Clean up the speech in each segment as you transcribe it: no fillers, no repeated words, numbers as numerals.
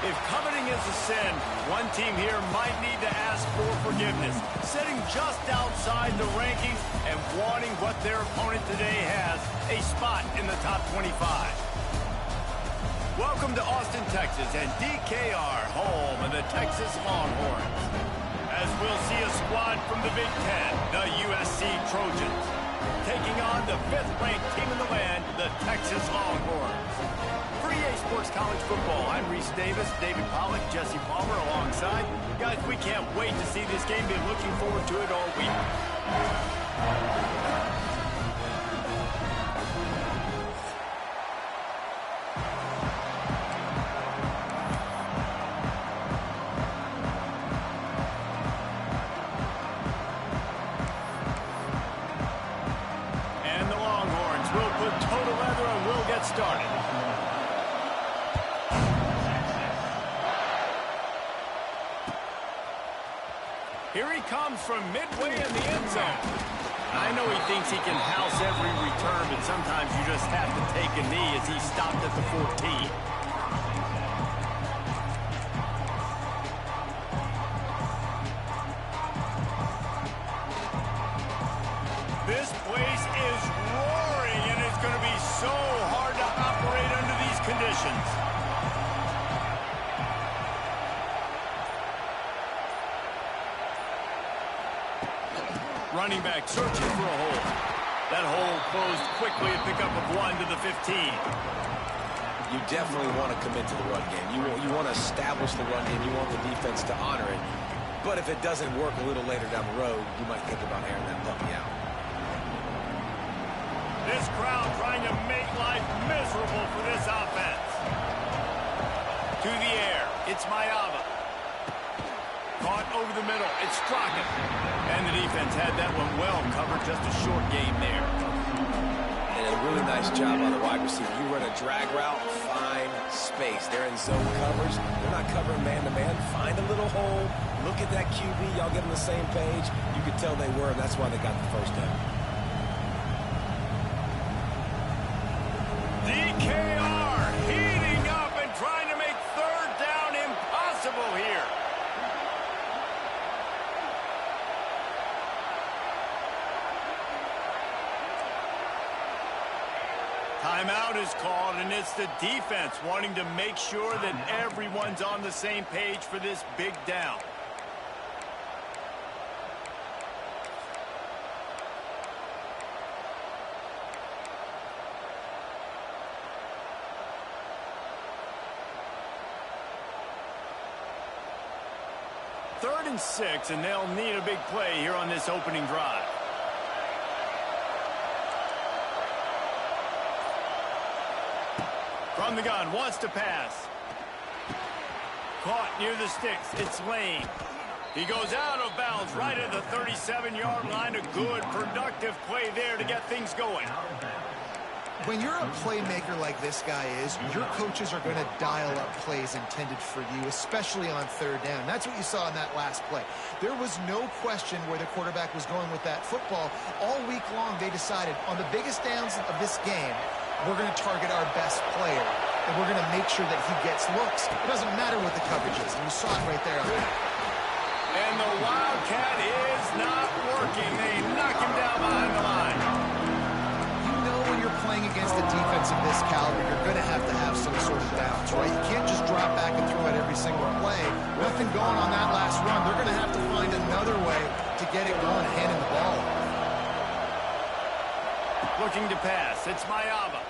If coveting is a sin, one team here might need to ask for forgiveness, sitting just outside the rankings and wanting what their opponent today has, a spot in the top 25. Welcome to Austin, Texas, and DKR, home of the Texas Longhorns. As we'll see a squad from the Big Ten, the USC Trojans, taking on the 5th-ranked team in the land, the Texas Longhorns. For EA Sports College Football, I'm Reese Davis, David Pollack, Jesse Palmer alongside. Guys, we can't wait to see this game. Been looking forward to it all week. And the Longhorns will put toe to leather and we'll get started. Here he comes from midway in the end zone. I know he thinks he can house every return, but sometimes you just have to take a knee as he stopped at the 14. This place is roaring, and it's going to be so hard to operate under these conditions. Running back searching for a hole. That hole closed quickly, a pickup of 1 to the 15. You definitely want to commit to the run game. You want to establish the run game. You want the defense to honor it. But if it doesn't work a little later down the road, you might think about airing that puppy out. This crowd trying to make life miserable for this offense. To the air, it's Mayava. Caught over the middle, it's Straka. And the defense had that one well covered, just a short game there. And a really nice job on the wide receiver. You run a drag route, find space. They're in zone coverage. They're not covering man-to-man. Find a little hole. Look at that QB. Y'all get on the same page. You could tell they were, and that's why they got the first down. DKR heating up and trying to make third down impossible here. Timeout is called, and it's the defense wanting to make sure that everyone's on the same page for this big down. Third and 6, and they'll need a big play here on this opening drive. From the gun, wants to pass. Caught near the sticks. It's Lane. He goes out of bounds right at the 37-yard line. A good, productive play there to get things going. When you're a playmaker like this guy is, your coaches are going to dial up plays intended for you, especially on third down. That's what you saw in that last play. There was no question where the quarterback was going with that football. All week long, they decided on the biggest downs of this game, we're going to target our best player, and we're going to make sure that he gets looks. It doesn't matter what the coverage is, and you saw it right there on that. And the Wildcat is not working. They knock him down behind the line. You know when you're playing against a defense of this caliber, you're going to have some sort of downs, right? You can't just drop back and throw it every single play. Nothing going on that last run. They're going to have to find another way to get it going, handing the ball. Looking to pass, it's Mayava.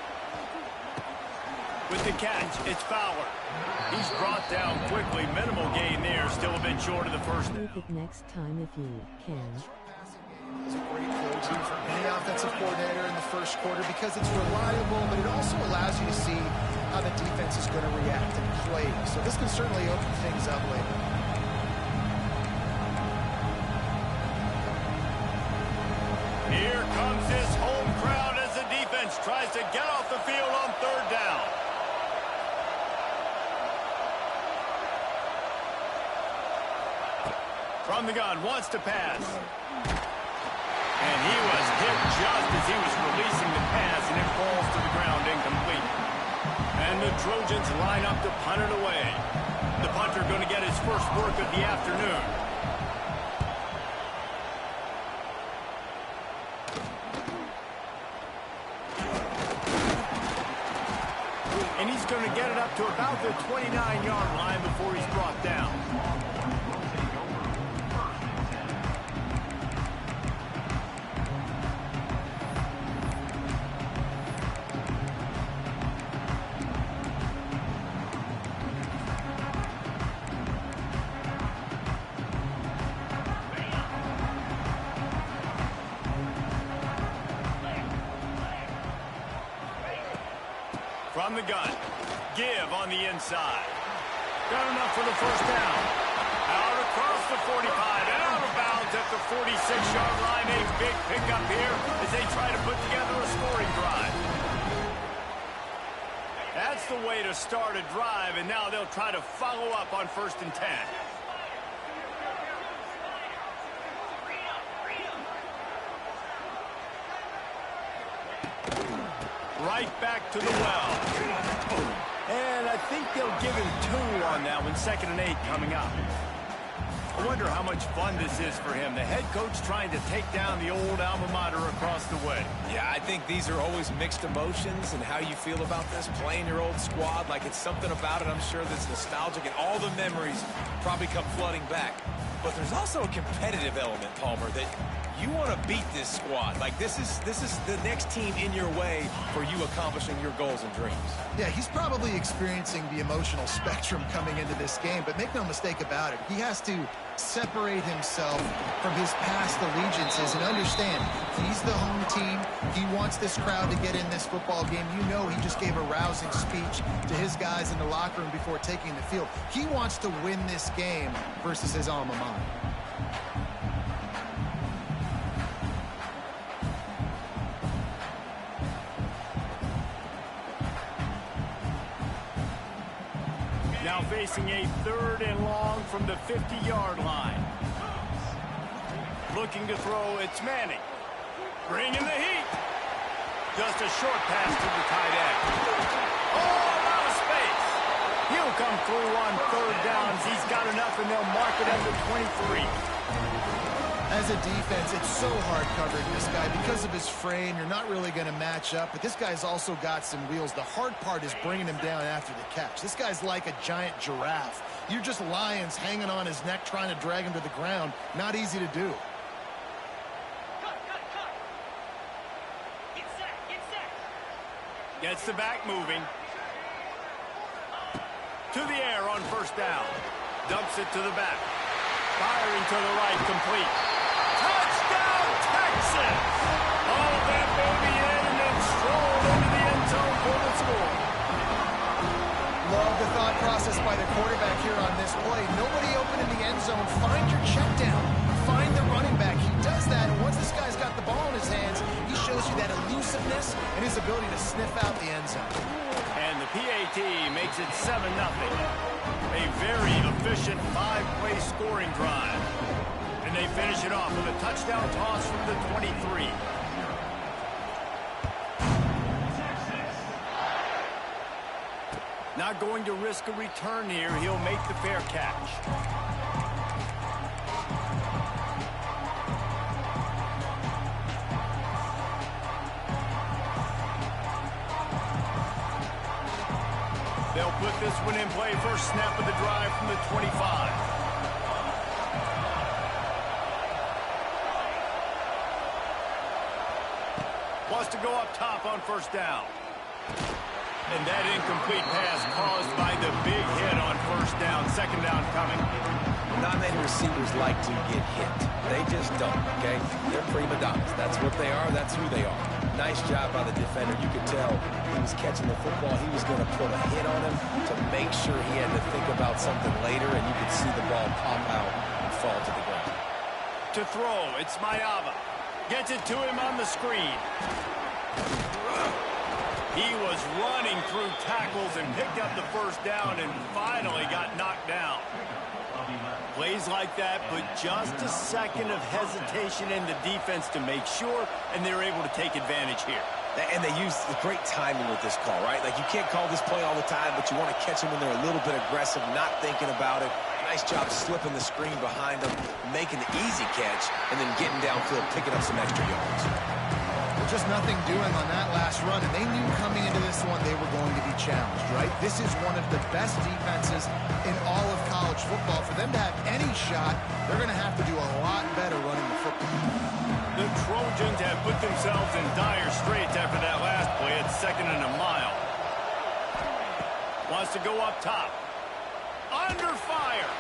With the catch, it's Fowler. He's brought down quickly. Minimal gain there, still a bit short of the first down. Take it next time if you can. It's a great coaching for any offensive coordinator in the first quarter because it's reliable, but it also allows you to see how the defense is going to react and play. So this can certainly open things up later. Here comes this home crowd as the defense tries to get off the field on third down. From the gun, wants to pass. And he was hit just as he was releasing the pass, and it falls to the ground incomplete. And the Trojans line up to punt it away. The punter going to get his first work of the afternoon. And he's going to get it up to about the 29-yard line before he's brought down. From the gun, give on the inside. Got enough for the first down. Out across the 45, out of bounds at the 46-yard line. A big pickup here as they try to put together a scoring drive. That's the way to start a drive, and now they'll try to follow up on 1st and 10. Right back to the well. And I think they'll give him 2 on that one. 2nd and 8 coming up. I wonder how much fun this is for him. The head coach trying to take down the old alma mater across the way. Yeah, I think these are always mixed emotions, and how you feel about this, playing your old squad, like it's something about it, I'm sure, that's nostalgic, and all the memories probably come flooding back. But there's also a competitive element, Palmer, that you want to beat this squad. Like, this is the next team in your way for you accomplishing your goals and dreams. Yeah, he's probably experiencing the emotional spectrum coming into this game, but make no mistake about it, he has to separate himself from his past allegiances and understand he's the home team. He wants this crowd to get in this football game. You know, he just gave a rousing speech to his guys in the locker room before taking the field. He wants to win this game versus his alma mater. Now facing a 3rd and long from the 50-yard line. Looking to throw, it's Manning. Bringing the heat. Just a short pass to the tight end. Oh, out of space. He'll come through on 3rd downs. He's got enough, and they'll mark it at the 23. As a defense, it's so hard covering this guy. Because of his frame, you're not really going to match up. But this guy's also got some wheels. The hard part is bringing him down after the catch. This guy's like a giant giraffe. You're just lions hanging on his neck trying to drag him to the ground. Not easy to do. Gets the back moving. To the air on 1st down. Dumps it to the back. Firing to the right, complete. Touchdown, Texas! All that baby in and then strolled into the end zone for the score. Love the thought process by the quarterback here on this play. Nobody open in the end zone. Find your check down. Find the running back. He does that, and once this guy's got the ball in his hands, he shows you that elusiveness and his ability to sniff out the end zone. And the PAT makes it 7-0. A very efficient 5-play scoring drive. And they finish it off with a touchdown toss from the 23. Not going to risk a return here. He'll make the fair catch. They'll put this one in play. First snap of the drive from the 25. Wants to go up top on 1st down. And that incomplete pass caused by the big hit on 1st down. 2nd down coming. Not many receivers like to get hit. They just don't, okay? They're prima donnas. That's what they are. That's who they are. Nice job by the defender. You could tell he was catching the football. He was going to put a hit on him to make sure he had to think about something later, and you could see the ball pop out and fall to the ground. To throw, it's Mayava. Gets it to him on the screen. He was running through tackles and picked up the 1st down and finally got knocked down. Plays like that, but just a second of hesitation in the defense to make sure, and they're able to take advantage here. And they use great timing with this call, right? Like, you can't call this play all the time, but you want to catch them when they're a little bit aggressive, not thinking about it. Nice job slipping the screen behind them, making the easy catch, and then getting downfield, picking up some extra yards. Just nothing doing on that last run, and they knew coming into this one they were going to be challenged, right? This is one of the best defenses in all of college football. For them to have any shot, they're going to have to do a lot better running the football. The Trojans have put themselves in dire straits after that last play at 2nd and a mile. Wants to go up top. Under fire.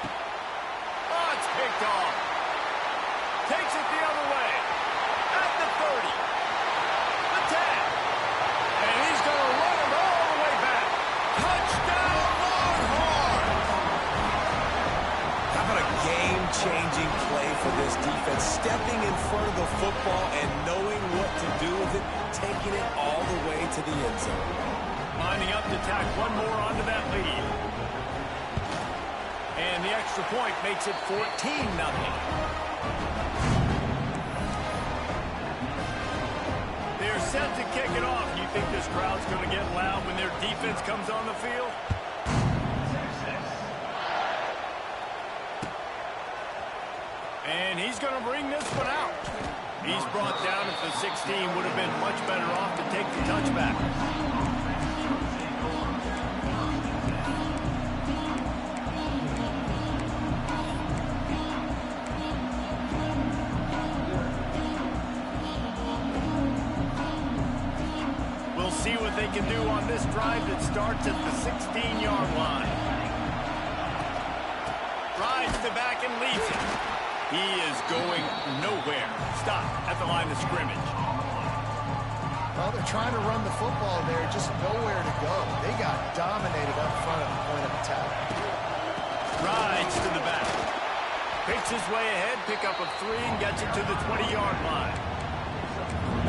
Oh, it's picked off. Takes it the other way. At the 30. The 10. And he's going to run him all the way back. Touchdown, Longhorns! How about a game-changing play for this defense? Stepping in front of the football and knowing what to do with it, taking it all the way to the end zone. Lining up to tack one more onto that lead. And the extra point makes it 14-0. They're set to kick it off. You think this crowd's going to get loud when their defense comes on the field? And he's going to bring this one out. He's brought down at the 16. Would have been much better off to take the touchback. We'll see what they can do on this drive that starts at the 16-yard line. Rides the back and leads it. He is going nowhere. Stop at the line of scrimmage. Well, they're trying to run the football there, just nowhere to go. They got dominated up front at the point of attack. Rides to the back. Picks his way ahead, pick up of 3, and gets it to the 20-yard line.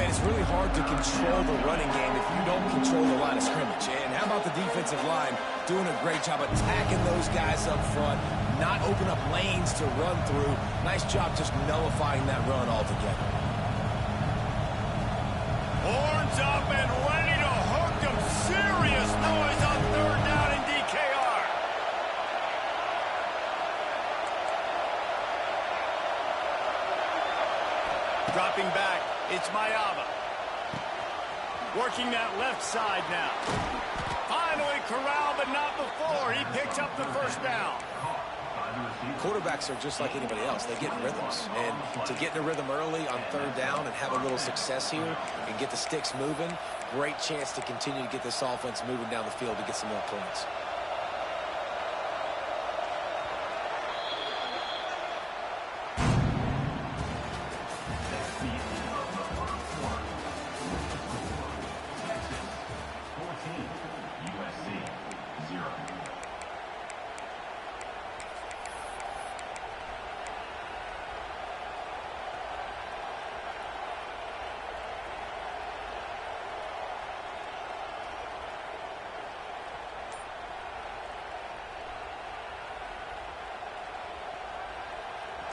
Man, it's really hard to control the running game if you don't control the line of scrimmage. And how about the defensive line doing a great job attacking those guys up front, not open up lanes to run through. Nice job just nullifying that run altogether. Horns up and ready to hook them. Serious noise on 3rd down in DKR. Dropping back, it's Mayava. Working that left side now. Finally corralled, but not before. He picks up the 1st down. Quarterbacks are just like anybody else. They get in rhythms. And to get in a rhythm early on 3rd down and have a little success here and get the sticks moving, great chance to continue to get this offense moving down the field to get some more points.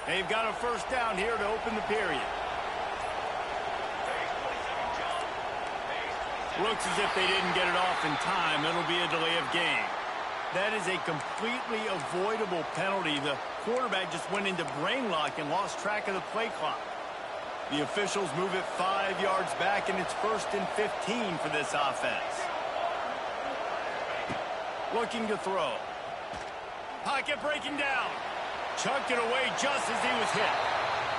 They've got a 1st down here to open the period. Looks as if they didn't get it off in time. It'll be a delay of game. That is a completely avoidable penalty. The quarterback just went into brain lock and lost track of the play clock. The officials move it 5 yards back, and it's 1st and 15 for this offense. Looking to throw. Pocket breaking down. Chucked it away just as he was hit.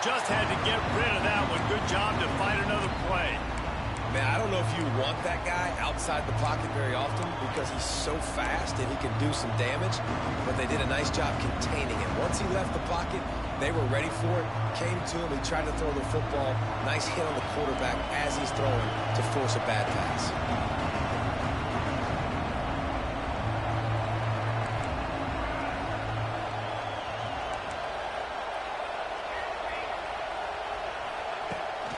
Just had to get rid of that one. Good job to find another play. Man, I don't know if you want that guy outside the pocket very often because he's so fast and he can do some damage, but they did a nice job containing him. Once he left the pocket, they were ready for it, came to him, he tried to throw the football. Nice hit on the quarterback as he's throwing to force a bad pass.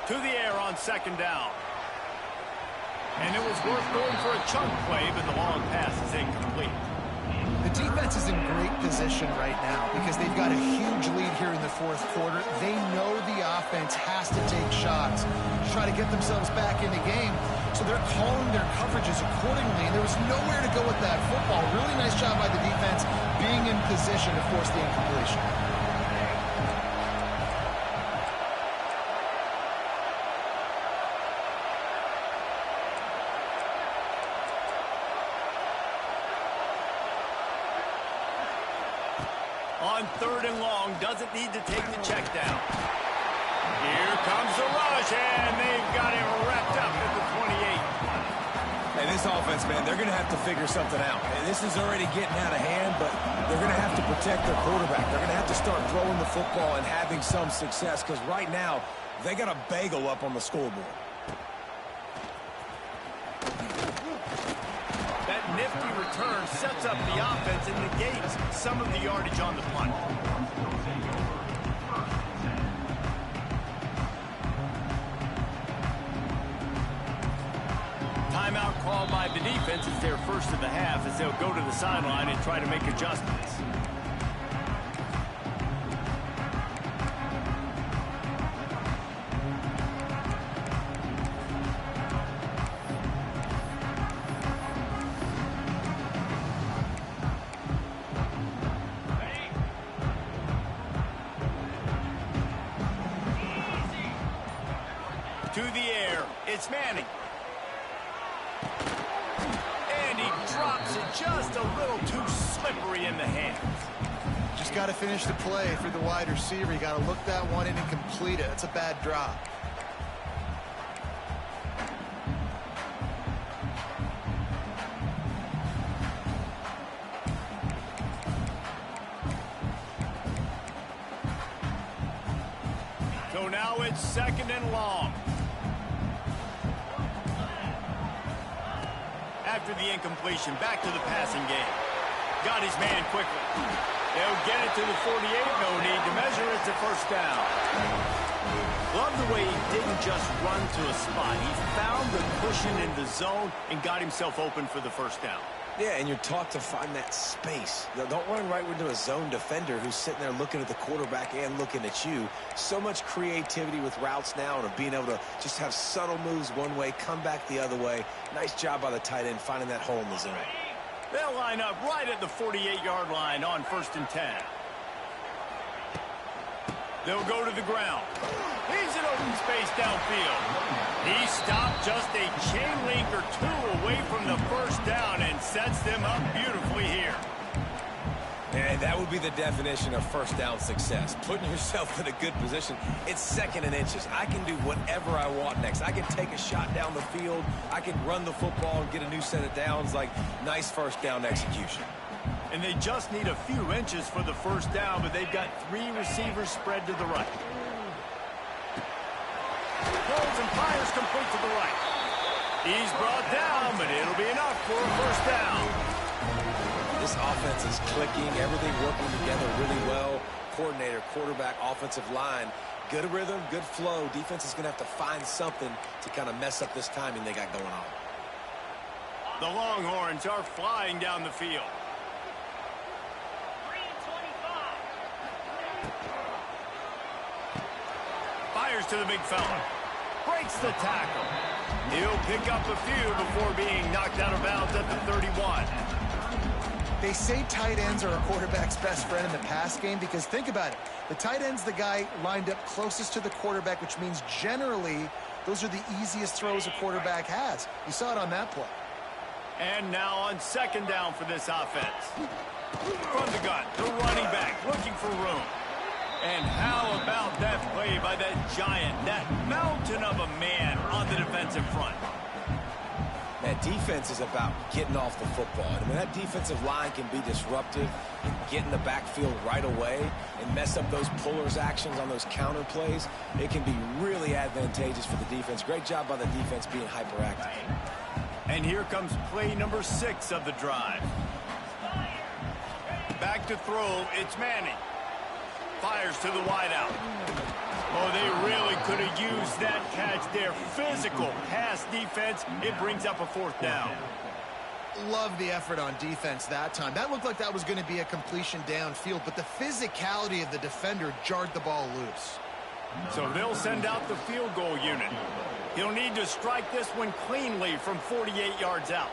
To the air on 2nd down. And it was worth going for a chunk play, but the long pass is incomplete. The defense is in great position right now because they've got a huge lead here in the 4th quarter. They know the offense has to take shots to try to get themselves back in the game. So they're calling their coverages accordingly, and there was nowhere to go with that football. Really nice job by the defense being in position to force the incompletion. On 3rd and long, doesn't need to take the check down. Here comes the rush, and they've got him wrapped up at the 28. And this offense, man, they're going to have to figure something out. And this is already getting out of hand, but they're going to have to protect their quarterback. They're going to have to start throwing the football and having some success, because right now, they got a bagel up on the scoreboard. That nifty return sets up the offense and negates some of the yardage on the punt. Timeout called by the defense. It's their first of the half as they'll go to the sideline and try to make adjustments. To the air, it's Manning. And he drops it just a little too slippery in the hands. Just got to finish the play through the wide receiver. You got to look that one in and complete it. That's a bad drop. So now it's 2nd and long. After the incompletion, back to the passing game. Got his man quickly. They'll get it to the 48. No need to measure. It's a first down. Love the way he didn't just run to a spot. He found the cushion in the zone and got himself open for the first down. Yeah, and you're taught to find that space. Don't run right into a zone defender who's sitting there looking at the quarterback and looking at you. So much creativity with routes now and being able to just have subtle moves one way, come back the other way. Nice job by the tight end finding that hole in the zone. They'll line up right at the 48-yard line on 1st and 10. They'll go to the ground. He's in open space downfield. He stopped just a chain link or two away from the first down and sets them up beautifully here. And that would be the definition of first down success. Putting yourself in a good position. It's 2nd and inches. I can do whatever I want next. I can take a shot down the field. I can run the football and get a new set of downs. Like, nice first down execution. And they just need a few inches for the first down, but they've got 3 receivers spread to the right. Holds and fires complete to the right. He's brought down, but it'll be enough for a first down. This offense is clicking, everything working together really well. Coordinator, quarterback, offensive line. Good rhythm, good flow. Defense is going to have to find something to kind of mess up this timing they got going on. The Longhorns are flying down the field. Fires to the big fella. Breaks the tackle. He'll pick up a few before being knocked out of bounds at the 31. They say tight ends are a quarterback's best friend in the pass game because think about it. The tight end's the guy lined up closest to the quarterback, which means generally those are the easiest throws a quarterback has. You saw it on that play. And now on 2nd down for this offense. From the gun, the running back looking for room. And how about that play by that giant, that mountain of a man on the defensive front? That defense is about getting off the football. And when that defensive line can be disruptive and get in the backfield right away and mess up those pullers actions on those counter plays, it can be really advantageous for the defense. Great job by the defense being hyperactive. And here comes play number 6 of the drive. Back to throw, it's Manning. Fires to the wideout. Oh, they really could have used that catch there. Physical pass defense. It brings up a 4th down. Love the effort on defense that time. That looked like that was going to be a completion downfield, but the physicality of the defender jarred the ball loose. So they'll send out the field goal unit. He'll need to strike this one cleanly from 48 yards out.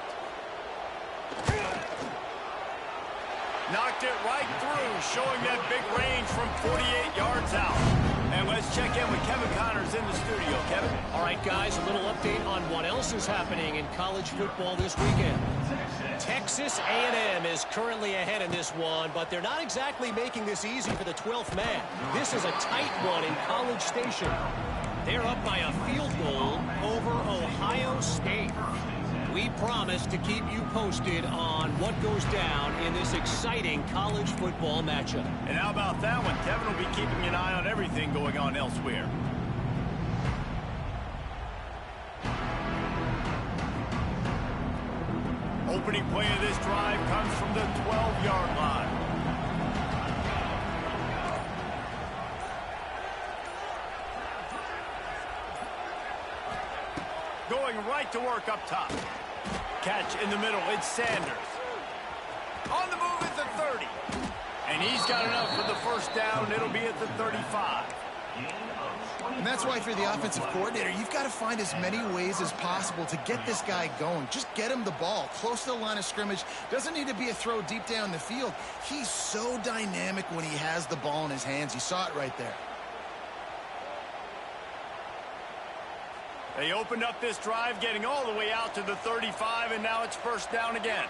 Knocked it right through, showing that big range from 48 yards out. And let's check in with Kevin Connors in the studio. Kevin? All right, guys, a little update on what else is happening in college football this weekend. Texas A&M is currently ahead in this one, but they're not exactly making this easy for the 12th man. This is a tight one in College Station. They're up by a field goal over Ohio State. We promise to keep you posted on what goes down in this exciting college football matchup. And how about that one? Kevin will be keeping an eye on everything going on elsewhere. Opening play of this drive comes from the 12-yard line. Going right to work up top. Catch in the middle, it's Sanders. On the move at the 30. And he's got enough for the first down. It'll be at the 35. And that's why, if you're the offensive coordinator, you've got to find as many ways as possible to get this guy going. Just get him the ball close to the line of scrimmage. Doesn't need to be a throw deep down the field. He's so dynamic when he has the ball in his hands. You saw it right there. They opened up this drive, getting all the way out to the 35, and now it's first down again.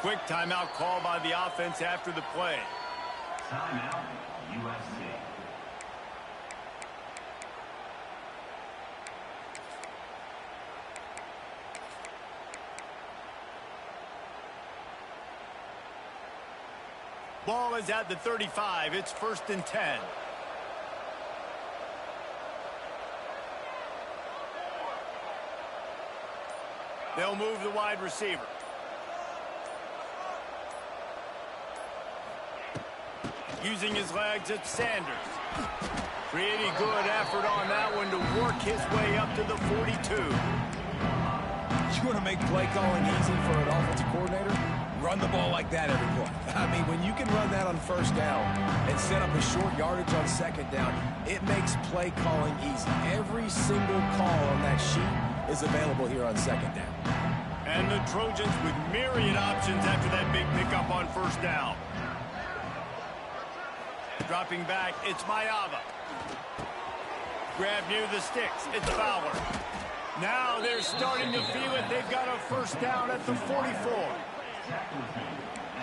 Quick timeout call by the offense after the play. Timeout, USC. Ball is at the 35. It's first and 10. They'll move the wide receiver. Using his legs, it's Sanders. Pretty good effort on that one to work his way up to the 42. You want to make play calling easy for an offensive coordinator? Run the ball like that every play. I mean, when you can run that on first down and set up a short yardage on second down, it makes play calling easy. Every single call on that sheet is available here on second down. And the Trojans with myriad options after that big pickup on first down. Dropping back, it's Mayava. Grab near the sticks, it's Fowler. Now they're starting to feel it. They've got a first down at the 44.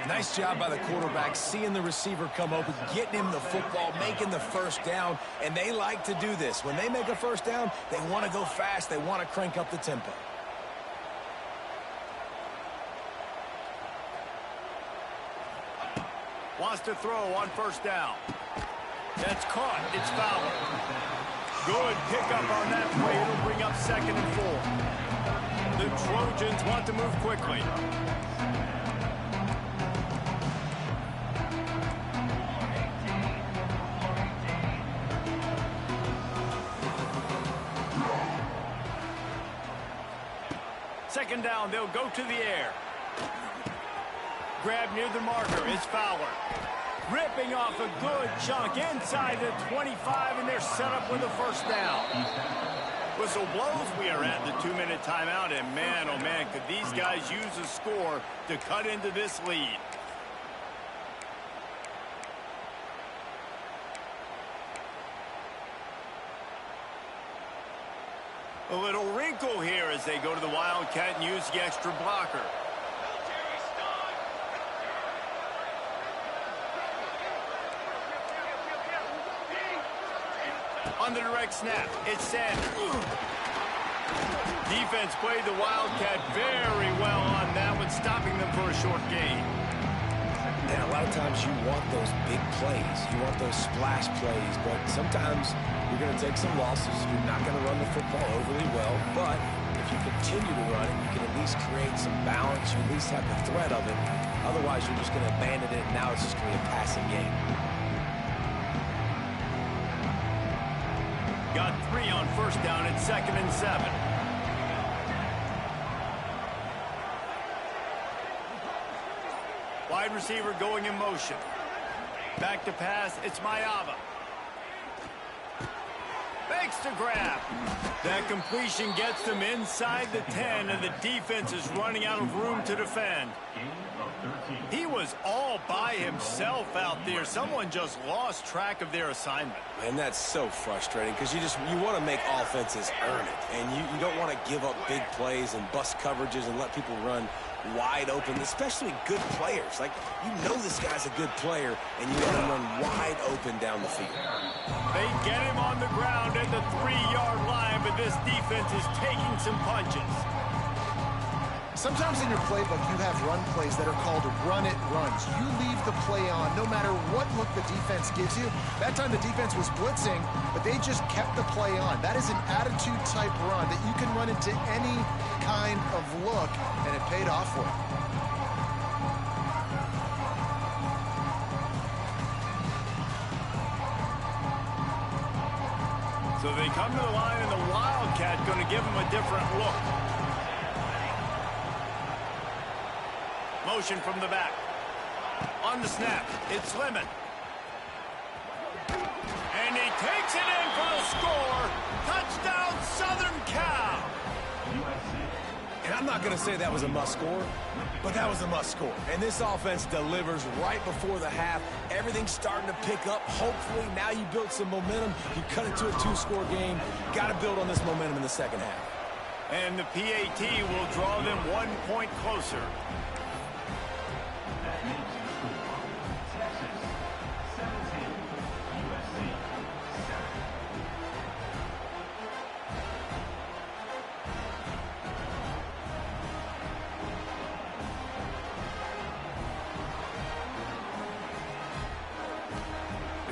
Nice job by the quarterback, seeing the receiver come open, getting him the football, making the first down, and they like to do this. When they make a first down, they want to go fast. They want to crank up the tempo. Wants to throw on first down. That's caught. It's Fowler. Good pickup on that play. It'll bring up second and 4. The Trojans want to move quickly. Second down, they'll go to the air. Grab near the marker, it's Fowler. Ripping off a good chunk inside the 25, and they're set up with a first down. Whistle blows, we are at the 2-minute timeout, and man, oh man, could these guys use a score to cut into this lead. A little wrinkle here as they go to the Wildcat and use the extra blocker. On the direct snap, it's Sanders. Defense played the Wildcat very well on that one, stopping them for a short gain. And a lot of times you want those big plays. You want those splash plays, but sometimes you're going to take some losses. You're not going to run the football overly well, but if you continue to run it, you can at least create some balance. You at least have the threat of it. Otherwise, you're just going to abandon it, and now it's just going to be a passing game. Got 3 on first down at 2nd and 7. Wide receiver going in motion. Back to pass, it's Mayava. Makes the grab. That completion gets them inside the 10, and the defense is running out of room to defend. He was all by himself out there. Someone just lost track of their assignment. And that's so frustrating because you want to make offenses earn it. And you don't want to give up big plays and bust coverages and let people run wide open, especially good players. Like, you know this guy's a good player, and you let him run wide open down the field. They get him on the ground at the 3-yard line, but this defense is taking some punches. Sometimes in your playbook, you have run plays that are called run-it runs. You leave the play on no matter what look the defense gives you. That time the defense was blitzing, but they just kept the play on. That is an attitude-type run that you can run into any kind of look, and it paid off for them. So they come to the line, and the Wildcat going to give them a different look. Motion from the back. On the snap, it's Lemon. And he takes it in for the score. Touchdown, Southern Cal. And I'm not going to say that was a must-score, but that was a must-score. And this offense delivers right before the half. Everything's starting to pick up. Hopefully, now you build some momentum. You cut it to a 2-score game. Got to build on this momentum in the second half. And the PAT will draw them 1 point closer.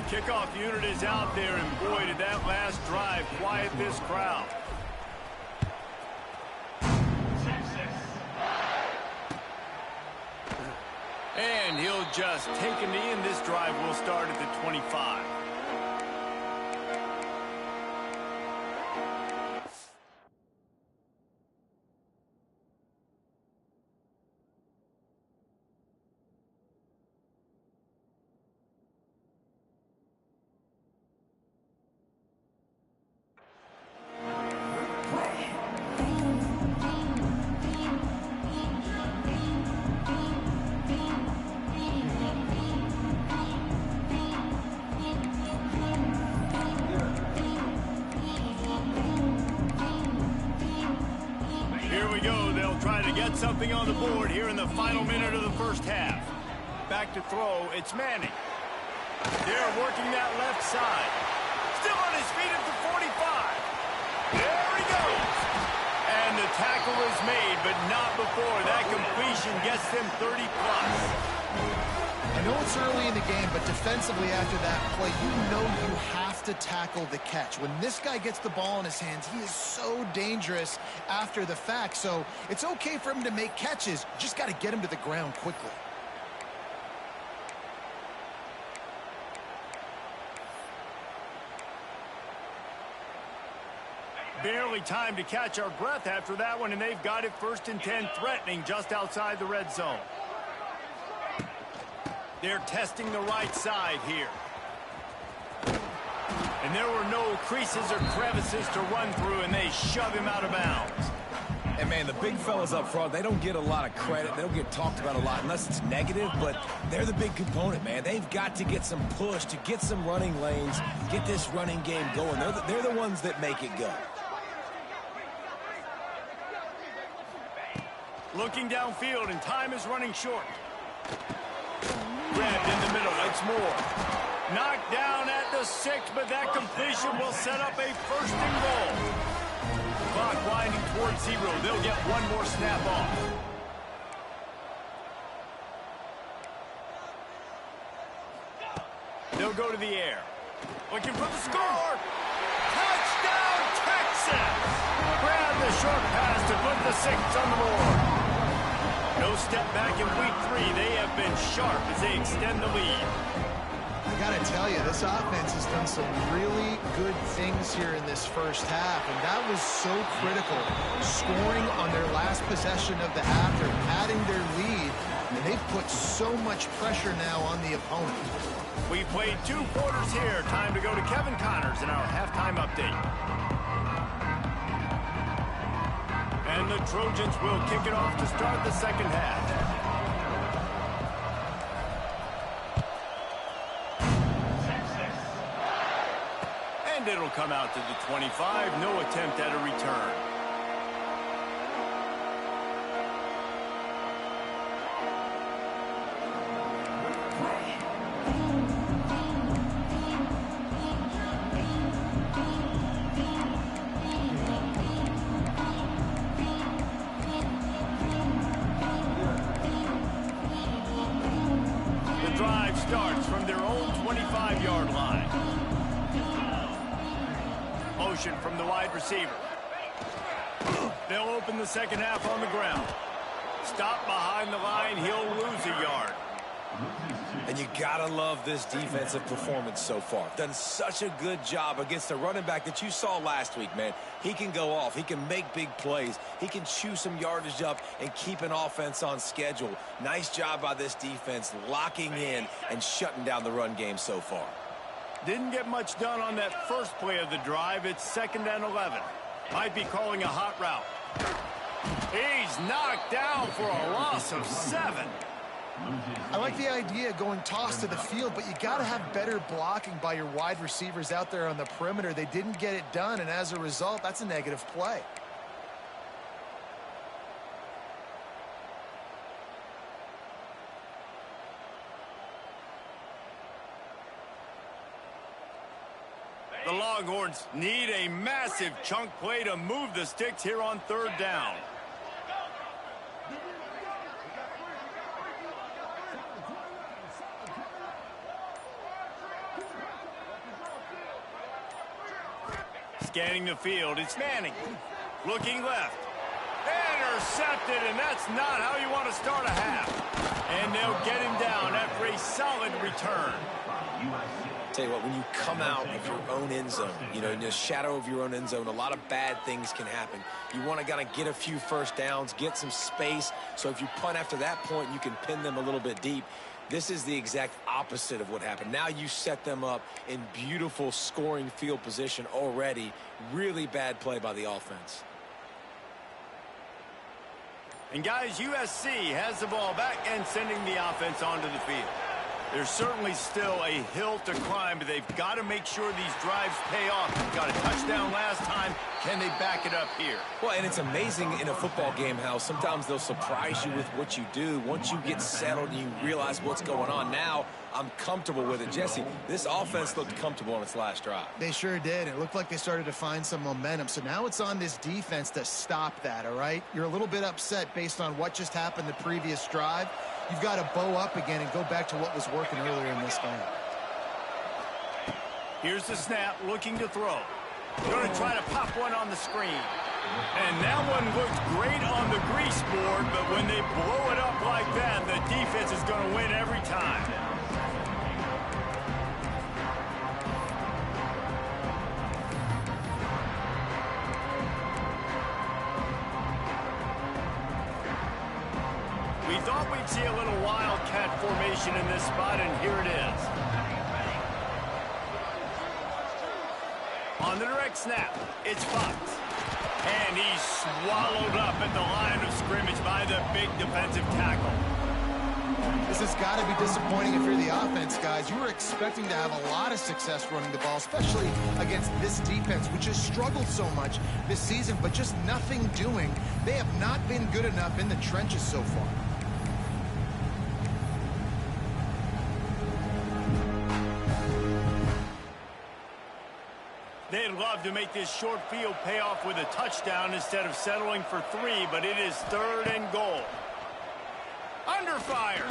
Kickoff unit is out there, and boy, did that last drive quiet this crowd. And he'll just take a knee, and this drive will start at the 25. Something on the board here in the final minute of the first half. Back to throw, it's Manning. They're working that left side. Still on his feet at the 45. There he goes. And the tackle is made, but not before that completion gets them 30+. I know it's early in the game, but defensively after that play, you know you have to tackle the catch. When this guy gets the ball in his hands, he is so dangerous after the fact. So it's okay for him to make catches. You just got to get him to the ground quickly. Barely time to catch our breath after that one, and they've got it 1st and 10, threatening just outside the red zone. They're testing the right side here. And there were no creases or crevices to run through, and they shove him out of bounds. And, man, the big fellas up front, they don't get a lot of credit. They don't get talked about a lot unless it's negative, but they're the big component, man. They've got to get some push, to get some running lanes, get this running game going. They're the ones that make it go. Looking downfield, and time is running short. Grabbed in the middle, it's Moore. Knocked down at the 6, but that completion will set up a 1st and goal. Clock winding towards 0. They'll get one more snap off. They'll go to the air. Looking for the score. Touchdown, Texas! Grab the short pass to put the 6 on the board. No step back in week 3. They have been sharp as they extend the lead. I got to tell you, this offense has done some really good things here in this first half, and that was so critical. Scoring on their last possession of the half, they're padding their lead, and they've put so much pressure now on the opponent. We played 2 quarters here. Time to go to Kevin Connors in our halftime update. And the Trojans will kick it off to start the second half. And it'll come out to the 25. No attempt at a return. The drive starts from their own 25-yard line. Motion from the wide receiver. They'll open the second half on the ground. Stop behind the line. He'll lose a yard. And you gotta love this defensive performance so far. Done such a good job against the running back that you saw last week, man. He can go off. He can make big plays. He can chew some yardage up and keep an offense on schedule. Nice job by this defense locking in and shutting down the run game so far. Didn't get much done on that first play of the drive. It's 2nd and 11. Might be calling a hot route. He's knocked down for a loss of 7. I like the idea of going toss to the field, but you got to have better blocking by your wide receivers out there on the perimeter. They didn't get it done, and as a result, that's a negative play. The Longhorns need a massive chunk play to move the sticks here on 3rd down. Scanning the field, it's Manning. Looking left. Intercepted, and that's not how you want to start a half. And they'll get him down after a solid return. Tell you what, when you come out of your own end zone, you know, in the shadow of your own end zone, a lot of bad things can happen. You want to kind of get a few first downs, get some space, so if you punt after that point, you can pin them a little bit deep. This is the exact opposite of what happened. Now you set them up in beautiful scoring field position already. Really bad play by the offense. And guys, USC has the ball back and sending the offense onto the field. There's certainly still a hill to climb, but they've got to make sure these drives pay off. Got a touchdown last time. Can they back it up here? Well, and it's amazing in a football game how sometimes they'll surprise you with what you do. Once you get settled and you realize what's going on, now I'm comfortable with it. Jesse, this offense looked comfortable on its last drive. They sure did. It looked like they started to find some momentum. So now it's on this defense to stop that, all right? You're a little bit upset based on what just happened the previous drive. You've got to bow up again and go back to what was working earlier in this game. Here's the snap, looking to throw. Going to try to pop one on the screen. And that one looked great on the grease board, but when they blow it up like that, the defense is going to win every time. We thought we'd see a little wildcat formation in this spot, and here it is. On the direct snap, it's Fox. And he's swallowed up at the line of scrimmage by the big defensive tackle. This has got to be disappointing if you're the offense, guys. You were expecting to have a lot of success running the ball, especially against this defense, which has struggled so much this season, but just nothing doing. They have not been good enough in the trenches so far. They'd love to make this short field pay off with a touchdown instead of settling for 3, but it is 3rd and goal. Under fire.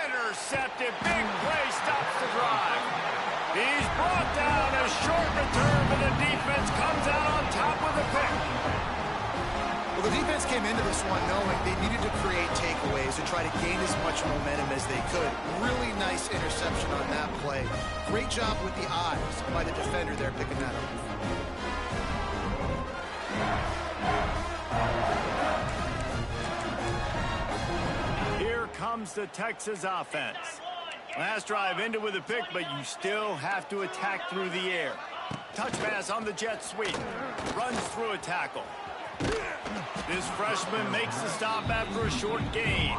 Intercepted. Big play stops the drive. He's brought down. A short return, but the defense comes out on top with a pick. Well, The defense came into this one knowing they needed to create takeaways to try to gain as much momentum as they could. Really nice interception on that play. Great job with the eyes by the defender there picking that up. Here comes the Texas offense. Last drive ended with a pick, but you still have to attack through the air. Touch pass on the jet sweep. Runs through a tackle. This freshman makes the stop after a short gain.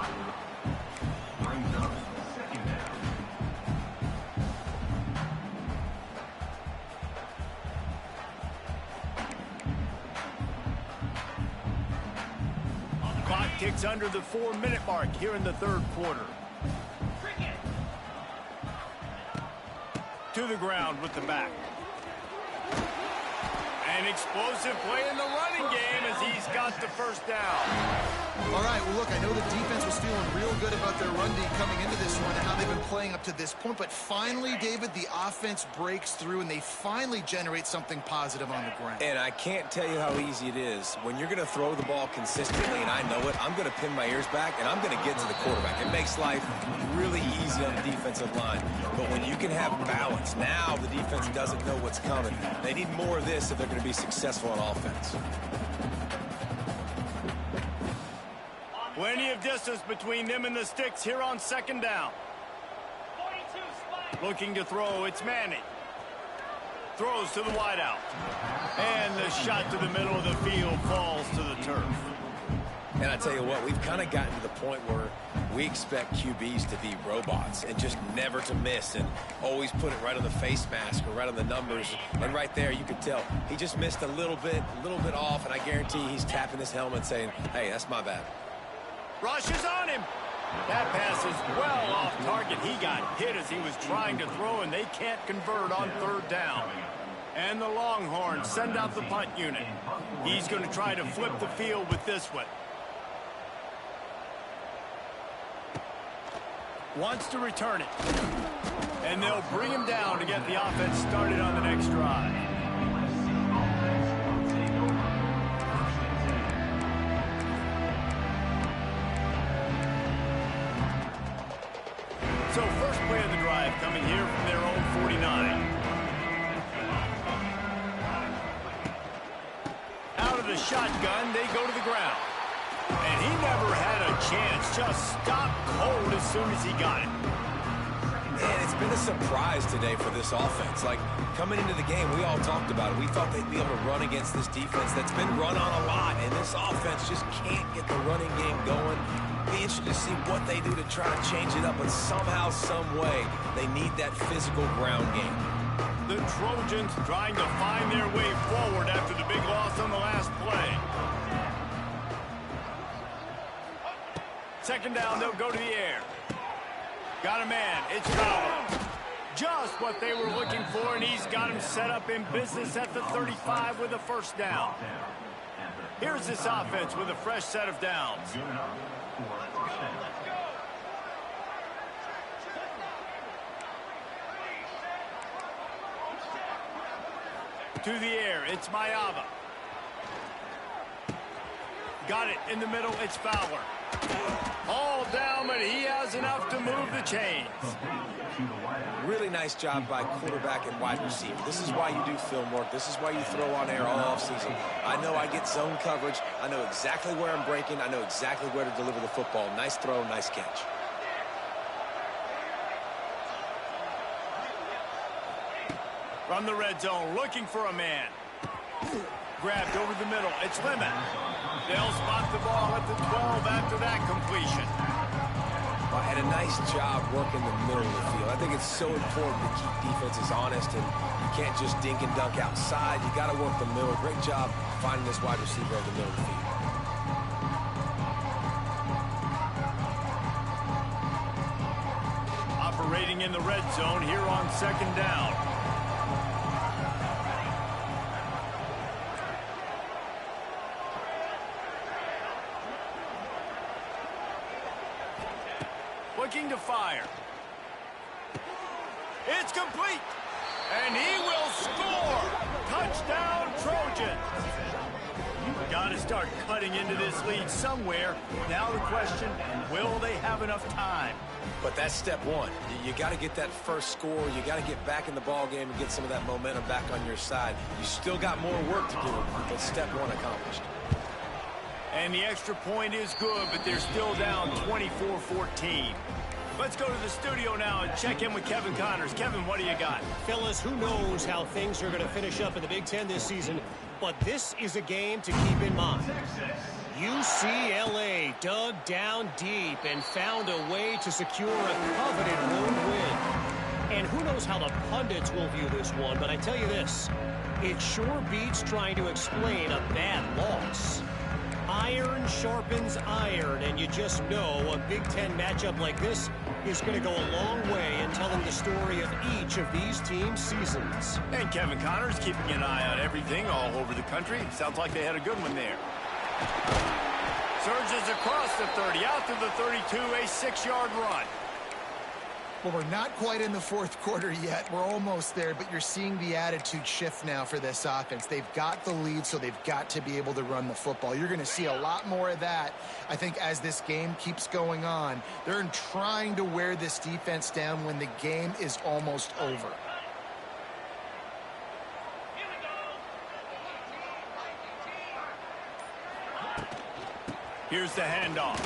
Clock ticks under the 4-minute mark here in the third quarter. To the ground with the back. An explosive play in the running game as he's got the first down. All right, well, look, I know the defense was feeling real good about their run D coming into this one and how they've been playing up to this point. But finally, David, the offense breaks through and they finally generate something positive on the ground. And I can't tell you how easy it is. When you're going to throw the ball consistently, and I know it, I'm going to pin my ears back, and I'm going to get to the quarterback. It makes life really easy on the defensive line. But when you can have balance, now the defense doesn't know what's coming. They need more of this if they're going to be successful on offense. Plenty of distance between them and the sticks here on second down. Looking to throw, it's Manning. Throws to the wideout. And the shot to the middle of the field falls to the turf. And I tell you what, we've kind of gotten to the point where we expect QBs to be robots and just never to miss and always put it right on the face mask or right on the numbers. And right there, you could tell he just missed a little bit off, and I guarantee he's tapping his helmet saying, hey, that's my bad. Rushes on him. That pass is well off target. He got hit as he was trying to throw, and they can't convert on third down. And the Longhorns send out the punt unit. He's going to try to flip the field with this one. Wants to return it. And they'll bring him down to get the offense started on the next drive. So first play of the drive coming here from their own 49. Out of the shotgun, they go to the ground. And he never had a chance, just stopped cold as soon as he got it. Man, it's been a surprise today for this offense. Like, coming into the game, we all talked about it. We thought they'd be able to run against this defense that's been run on a lot, and this offense just can't get the running game going. Be interested to see what they do to try to change it up, but somehow, some way, they need that physical ground game. The Trojans trying to find their way forward after the big loss on the last play. Second down, they'll go to the air. Got a man, it's Fowler. Just what they were looking for, and he's got him set up in business at the 35 with a first down. Here's this offense with a fresh set of downs. To the air, it's Mayava. Got it in the middle, it's Fowler. All down, but he has enough to move the chains. Really nice job by quarterback and wide receiver. This is why you do film work. This is why you throw on air all offseason. I know I get zone coverage. I know exactly where I'm breaking. I know exactly where to deliver the football. Nice throw, nice catch. From the red zone, looking for a man. Grabbed over the middle, it's Lemon. They'll spot the ball at the 12 after that completion. Well, had a nice job working the middle of the field. I think it's so important to keep defenses honest, and you can't just dink and dunk outside. You got to work the middle. Great job finding this wide receiver over the middle of the field. Operating in the red zone here on second down. Looking to fire. It's complete. And he will score. Touchdown, Trojans. got to start cutting into this lead somewhere. Now the question, will they have enough time? But that's step one. You got to get that first score. You got to get back in the ball game and get some of that momentum back on your side. You still got more work to do, but step one accomplished. And the extra point is good, but they're still down 24-14. Let's go to the studio now and check in with Kevin Connors. Kevin, what do you got? Fellas, who knows how things are going to finish up in the Big Ten this season, but this is a game to keep in mind. UCLA dug down deep and found a way to secure a coveted road win. And who knows how the pundits will view this one, but I tell you this, it sure beats trying to explain a bad loss. Iron sharpens iron, and you just know a Big Ten matchup like this is going to go a long way in telling the story of each of these teams' seasons. And Kevin Connors keeping an eye on everything all over the country. Sounds like they had a good one there. Surges across the 30, out to the 32, a 6-yard run. Well, we're not quite in the fourth quarter yet. We're almost there, but you're seeing the attitude shift now for this offense. They've got the lead, so they've got to be able to run the football. You're going to see a lot more of that, I think, as this game keeps going on. They're trying to wear this defense down when the game is almost over. Here's the handoff.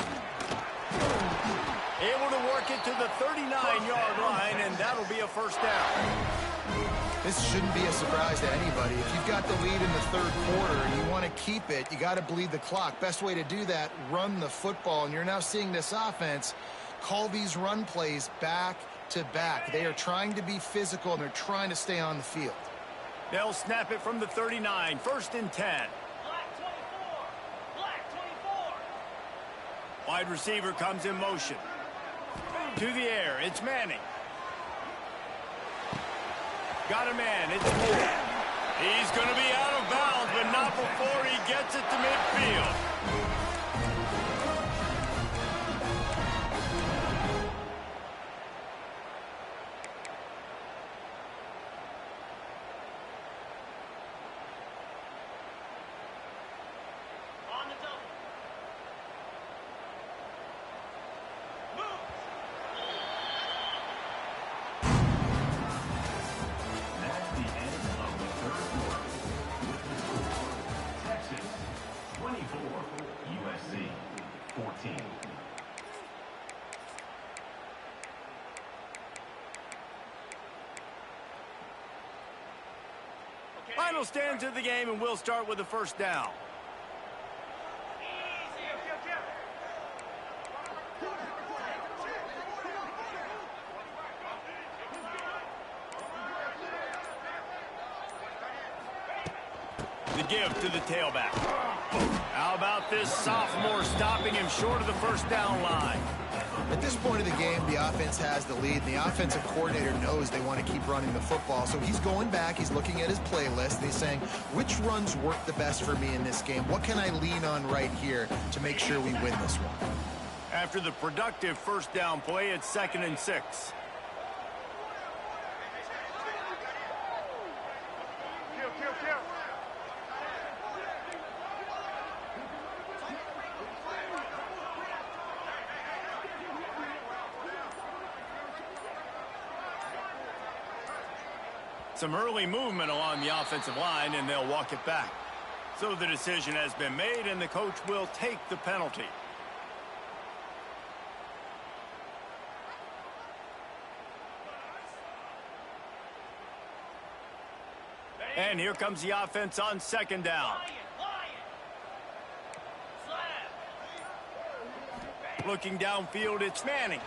Able to work it to the 39-yard line, and that'll be a first down. This shouldn't be a surprise to anybody. If you've got the lead in the third quarter and you want to keep it, you got to bleed the clock. Best way to do that, run the football. And you're now seeing this offense call these run plays back to back. They are trying to be physical, and they're trying to stay on the field. They'll snap it from the 39, 1st and 10. Wide receiver comes in motion. To the air, it's Manning. Got a man, it's Moore. He's going to be out of bounds, but not before he gets it to midfield. USC 14. Final stands of the game, and we'll start with the first down. The give to the tailback. How about this sophomore stopping him short of the first down line? At this point of the game, the offense has the lead, and the offensive coordinator knows they want to keep running the football. So he's going back, he's looking at his playlist, and he's saying, which runs work the best for me in this game? What can I lean on right here to make sure we win this one? After the productive first down play, it's 2nd and 6. Some early movement along the offensive line, and they'll walk it back. So the decision has been made, and the coach will take the penalty. And here comes the offense on 2nd down. Looking downfield, it's Manning.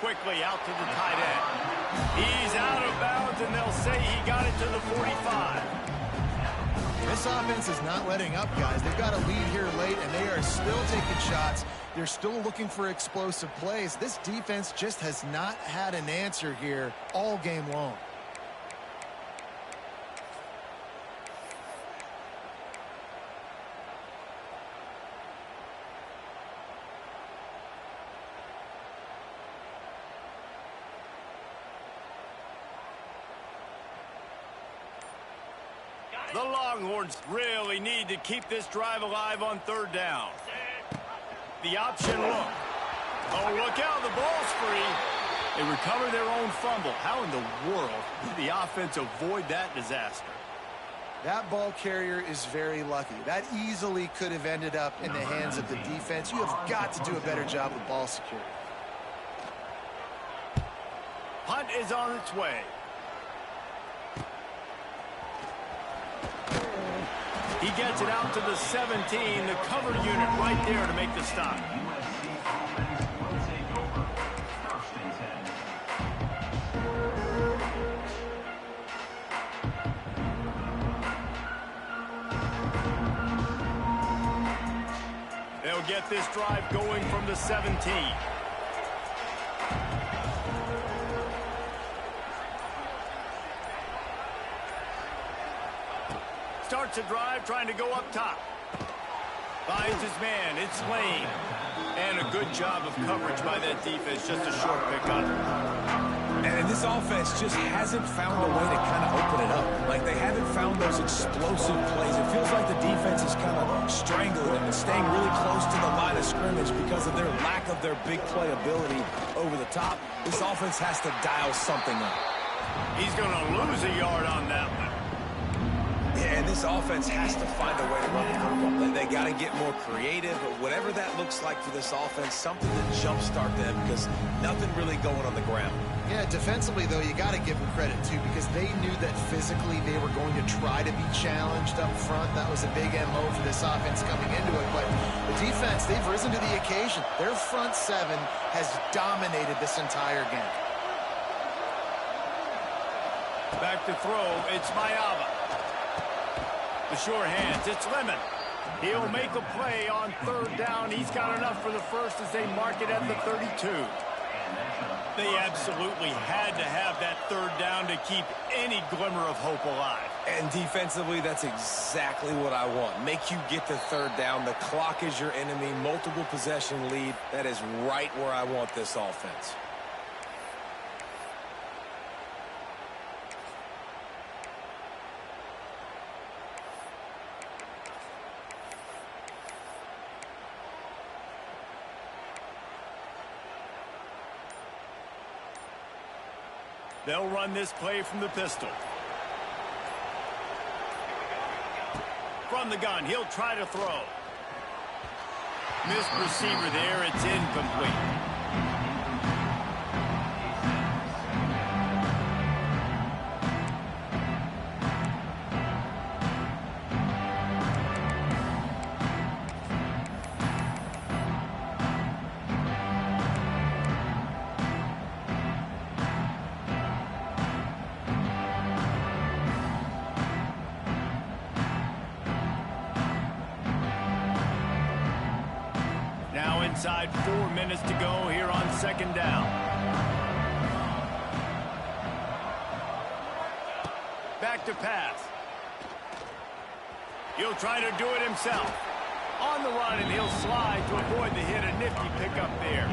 Quickly out to the tight end. He's out of bounds, and they'll say he got it to the 45. This offense is not letting up, guys. They've got a lead here late, and they are still taking shots. They're still looking for explosive plays. This defense just has not had an answer here all game long. The Longhorns really need to keep this drive alive on third down. The option look. Oh, look out, the ball's free. They recover their own fumble. How in the world did the offense avoid that disaster? That ball carrier is very lucky. That easily could have ended up in the hands of the defense. You have got to do a better job with ball security. Punt is on its way. He gets it out to the 17, the cover unit right there to make the stop. They'll get this drive going from the 17. Starts a drive trying to go up top. Finds his man. It's Lane. And a good job of coverage by that defense. Just a short pickup. And this offense just hasn't found a way to kind of open it up. Like, they haven't found those explosive plays. It feels like the defense is kind of strangling them and staying really close to the line of scrimmage because of their lack of their big play ability over the top. This offense has to dial something up. He's going to lose a yard on that one. Yeah, and this offense has to find a way to run the football. They got to get more creative, but whatever that looks like for this offense, something to jumpstart them because nothing really going on the ground. Yeah, defensively, though, you got to give them credit, too, because they knew that physically they were going to try to be challenged up front. That was a big MO for this offense coming into it. But the defense, they've risen to the occasion. Their front seven has dominated this entire game. Back to throw. It's Mayava. The sure hands. It's Lemon. He'll make a play on third down. He's got enough for the first as they mark it at the 32. They absolutely had to have that third down to keep any glimmer of hope alive. And defensively, that's exactly what I want. Make you get the third down. The clock is your enemy. Multiple possession lead. That is right where I want this offense. They'll run this play from the pistol. From the gun, he'll try to throw. Missed receiver there, it's incomplete. Inside 4 minutes to go here on second down. Back to pass. He'll try to do it himself. On the run, and he'll slide to avoid the hit. A nifty pickup there.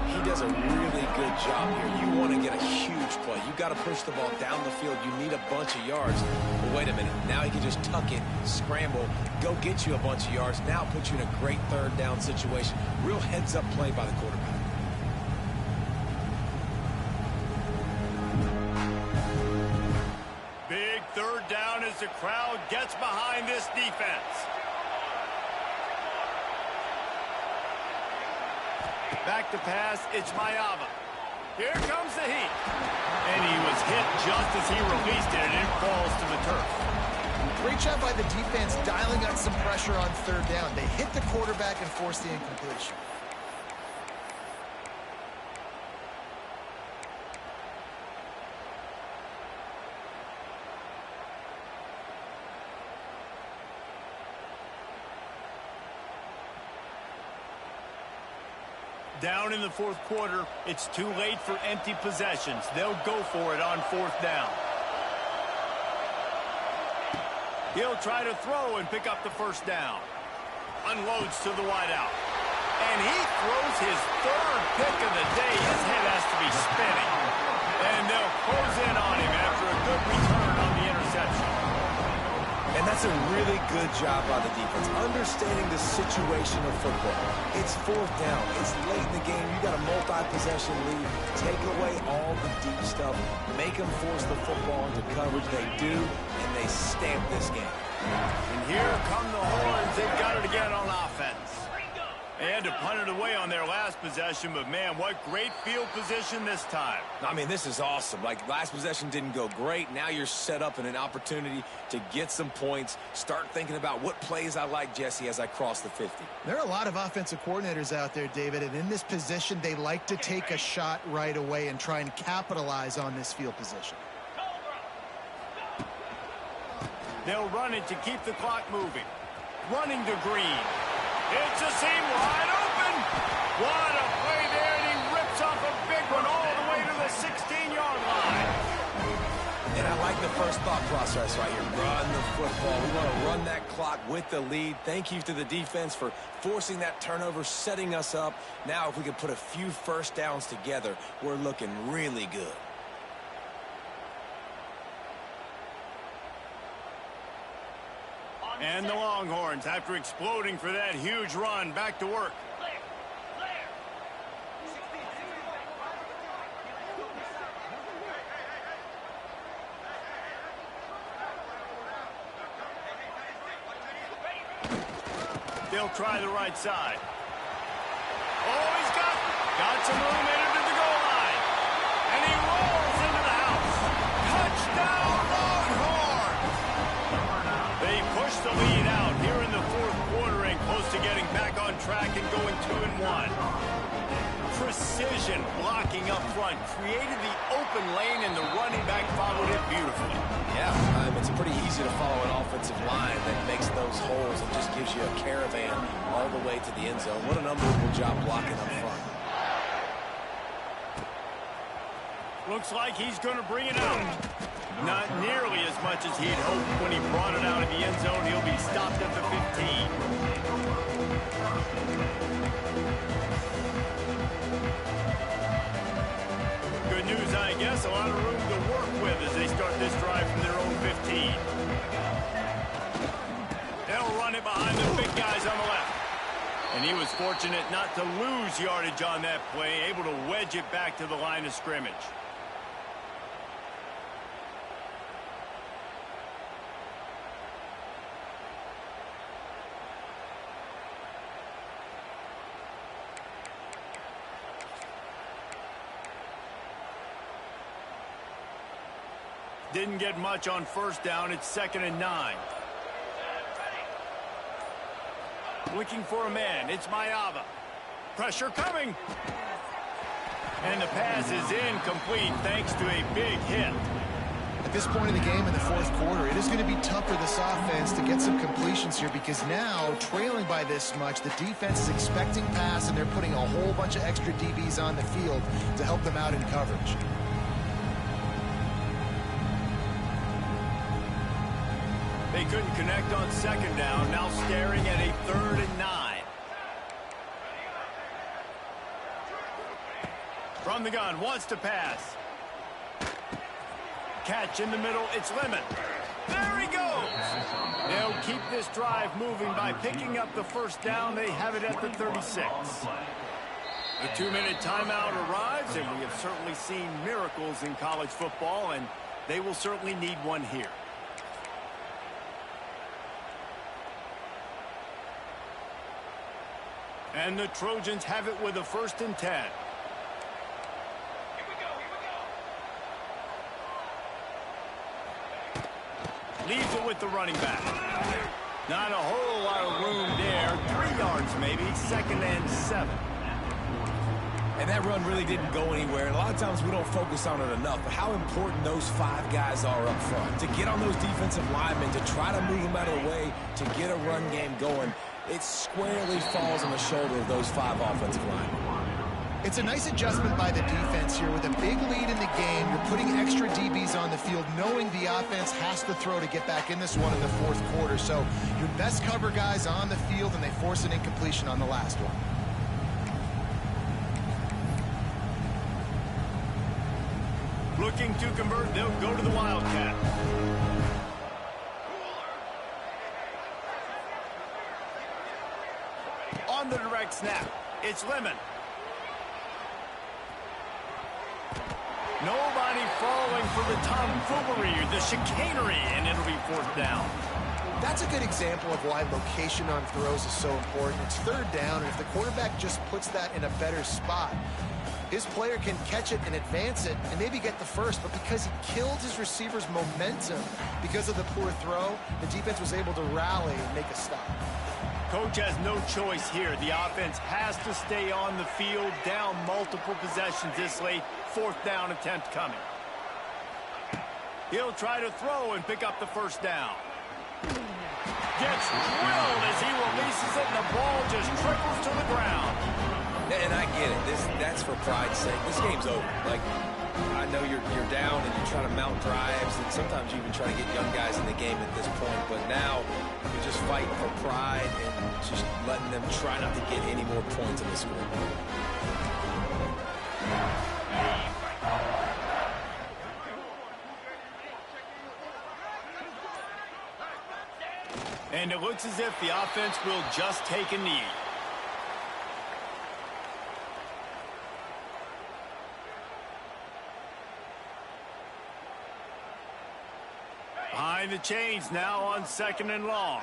He does a really good job here. You want to get a huge play. You got to push the ball down the field. You need a bunch of yards. But wait a minute. Now he can just tuck it, scramble, go get you a bunch of yards. Now put you in a great third down situation. Real heads-up play by the quarterback. Big third down as the crowd gets behind this defense. Back to pass, it's Mayava. Here comes the heat. And he was hit just as he released it, and it falls to the turf. Great job by the defense dialing up some pressure on third down. They hit the quarterback and forced the incompletion. Down in the fourth quarter, it's too late for empty possessions. They'll go for it on fourth down. He'll try to throw and pick up the first down. Unloads to the wideout. And he throws his third pick of the day. His head has to be spinning. And they'll close in on him after a good return on the interception. And that's a really good job by the defense, understanding the situation of football. It's fourth down. It's late in the game. You got a multi-possession lead. Take away all the deep stuff. Make them force the football into coverage. They do, and they stamp this game. And here come the Horns. They've got it again on offense. They had to punt it away on their last possession, but, man, what great field position this time. I mean, this is awesome. Like, last possession didn't go great. Now you're set up in an opportunity to get some points. Start thinking about what plays I like, Jesse, as I cross the 50. There are a lot of offensive coordinators out there, David, and in this position, they like to take a shot right away and try and capitalize on this field position. They'll run it to keep the clock moving. Running to Green. It's a seam wide open. What a play there, and he rips off a big one all the way to the 16-yard line. And I like the first thought process right here. Run the football. We want to run that clock with the lead. Thank you to the defense for forcing that turnover, setting us up. Now if we can put a few first downs together, we're looking really good. And the Longhorns, after exploding for that huge run, back to work. They'll try the right side. Oh, he's got some room into the goal line. And he rolls into the house. Touchdown, Longhorns! They push the lead out here in the fourth quarter and close to getting back on track and going 2-1. Precision blocking up front created the open lane, and the running back followed it beautifully. Yeah, it's pretty easy to follow an offensive line that makes those holes and just gives you a caravan all the way to the end zone. What an unbelievable job blocking up front. Looks like he's going to bring it out. Not nearly as much as he'd hoped when he brought it out of the end zone. He'll be stopped at the 15. Good news, I guess. A lot of room to work with as they start this drive from their own 15. They'll run it behind the big guys on the left. And he was fortunate not to lose yardage on that play, able to wedge it back to the line of scrimmage. Didn't get much on first down. It's 2nd and 9. Looking for a man. It's Mayava. Pressure coming. And the pass is incomplete thanks to a big hit. At this point in the game in the fourth quarter, it is going to be tough for this offense to get some completions here because now, trailing by this much, the defense is expecting pass, and they're putting a whole bunch of extra DBs on the field to help them out in coverage. They couldn't connect on 2nd down, now staring at a 3rd and 9. From the gun, wants to pass. Catch in the middle, it's Lemon. There he goes! They'll keep this drive moving by picking up the first down. They have it at the 36. The 2-minute timeout arrives, and we have certainly seen miracles in college football, and they will certainly need one here. And the Trojans have it with a 1st and 10. Leaves it with the running back. Not a whole lot of room there. 3 yards maybe. 2nd and 7. And that run really didn't go anywhere. And a lot of times we don't focus on it enough. But how important those 5 guys are up front. To get on those defensive linemen, to try to move them out of the way, to get a run game going. It squarely falls on the shoulder of those 5 offensive linemen. It's a nice adjustment by the defense here. With a big lead in the game, you're putting extra DBs on the field, knowing the offense has to throw to get back in this one in the fourth quarter. So your best cover guys on the field, and they force an incompletion on the last one. Looking to convert, they'll go to the Wildcat. on the direct snap. It's Lemon. Nobody falling for the tomfoolery or the chicanery, and it'll be fourth down. That's a good example of why location on throws is so important. It's third down, and if the quarterback just puts that in a better spot, his player can catch it and advance it and maybe get the first, but because he killed his receiver's momentum because of the poor throw, the defense was able to rally and make a stop. Coach has no choice here. The offense has to stay on the field, down multiple possessions this late. Fourth down attempt coming. He'll try to throw and pick up the first down. Gets drilled as he releases it, and the ball just trickles to the ground. And I get it. That's for pride's sake. This game's over. Like, I know you're down and you try to mount drives, and sometimes you even try to get young guys in the game at this point. But now you're just fighting for pride and just letting them try not to get any more points in the scoreboard. And it looks as if the offense will just take a knee. Behind the chains now on 2nd and long.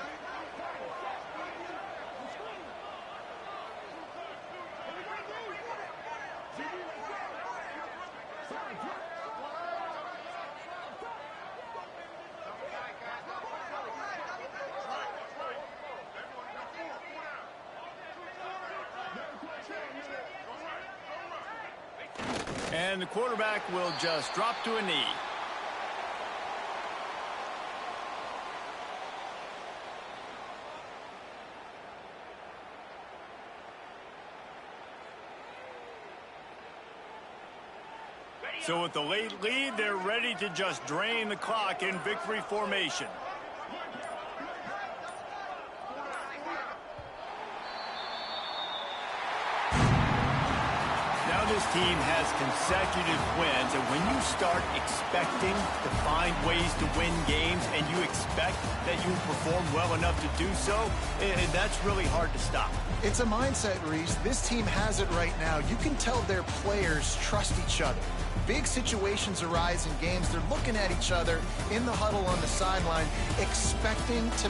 And the quarterback will just drop to a knee. So with the late lead, they're ready to just drain the clock in victory formation. Now this team has consecutive wins, and when you start expecting to find ways to win games and you expect that you perform well enough to do so, that's really hard to stop. It's a mindset, Reese. This team has it right now. You can tell their players trust each other. Big situations arise in games. They're looking at each other in the huddle on the sideline, expecting to